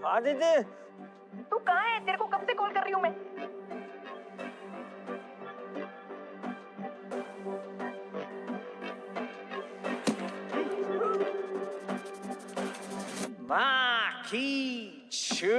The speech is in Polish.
आदित्य तू कहाँ है? तेरे को कब से कॉल कर रही हूँ मैं। माखी छू